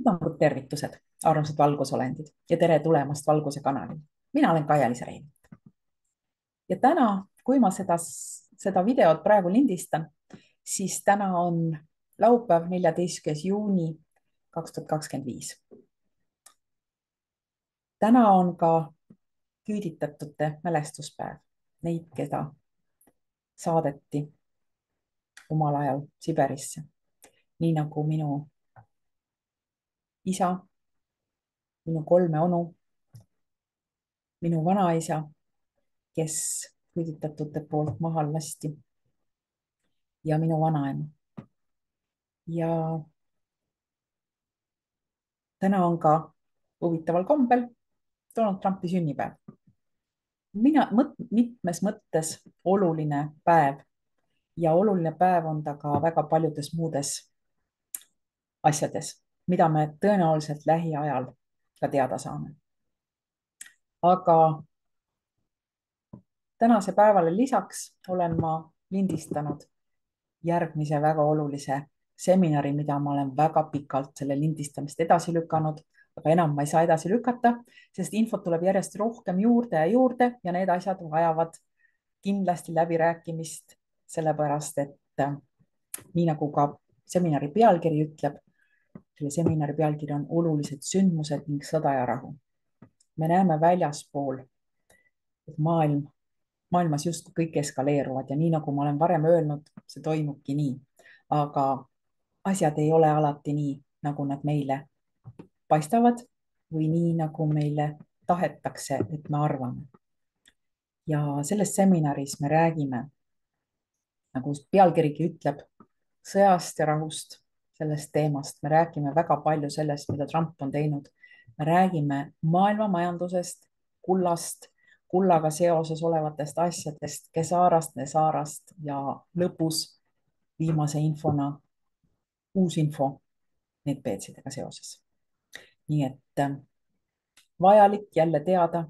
Hüvangut tervitused, armsad valgusolendid ja tere tulemast Valguse kanalile. Mina olen Kaia-Liisa Rein. Ja täna, kui ma seda videot praegu lindistan, siis täna on laupäev, 14. juuni 2025. Täna on ka küüditatute mälestuspäev. Neid, keda saadeti omal ajal Siberisse. Nii nagu minu isa, minu 3 onu, minu vanaisa, kes küüditatute poolt maha lasti, ja minu vanaema. Ja täna on ka huvitaval kombel Donald Trumpi sünnipäev. Mitmes mõttes oluline päev ja oluline päev on ta ka väga paljudes muudes asjades, mida me tõenäoliselt lähiajal ka teada saame. Aga tänase päevale lisaks olen ma lindistanud järgmise väga olulise seminari, mida ma olen väga pikalt selle lindistamist edasi lükanud, aga enam ma ei saa edasi lükata, sest infot tuleb järjest rohkem juurde ja juurde ja need asjad vajavad kindlasti läbirääkimist, sellepärast et nii nagu ka seminari pealkiri ütleb, selle seminari pealkiri on olulised sündmused ning sõda ja rahu. Me näeme väljaspool, et maailmas justkui kõik eskaleeruvad ja nii nagu ma olen varem öelnud, see toimubki nii. Aga asjad ei ole alati nii, nagu nad meile paistavad või nii, nagu meile tahetakse, et me arvame. Ja selles seminaris me räägime, nagu pealkirigi ütleb, sõjast ja rahust, sellest teemast. Me räägime väga palju sellest, mida Trump on teinud. Me räägime maailma majandusest, kullast, kullaga seoses olevatest asjadest, Kesarast ja lõpus viimase infona uus info NetBeetsidega seoses. Nii et vajalik jälle teada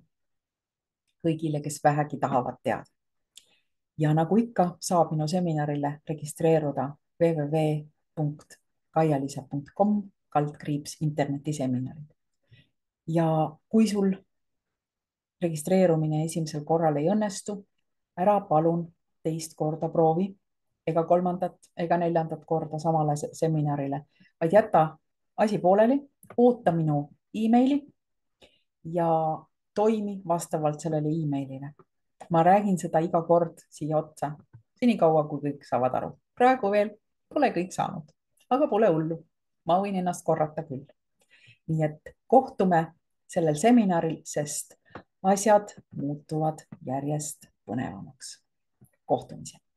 kõigile, kes vähegi tahavad teada. Ja nagu ikka, saab minu seminarile registreeruda www.kaialisa.com/internetiseminarid. Ja kui sul registreerumine esimesel korral ei õnnestu, ära palun teist korda proovi ega 3. ega 4. korda samale seminarile, vaid jäta asi pooleli, oota minu emaili ja toimi vastavalt sellele emailile. Ma räägin seda iga kord siia otsa, senikaua kui kõik saavad aru. Praegu veel pole kõik saanud, aga pole hullu. Ma võin ennast korrata küll. Nii et kohtume sellel seminaril, sest asjad muutuvad järjest põnevamaks. Kohtumiseni.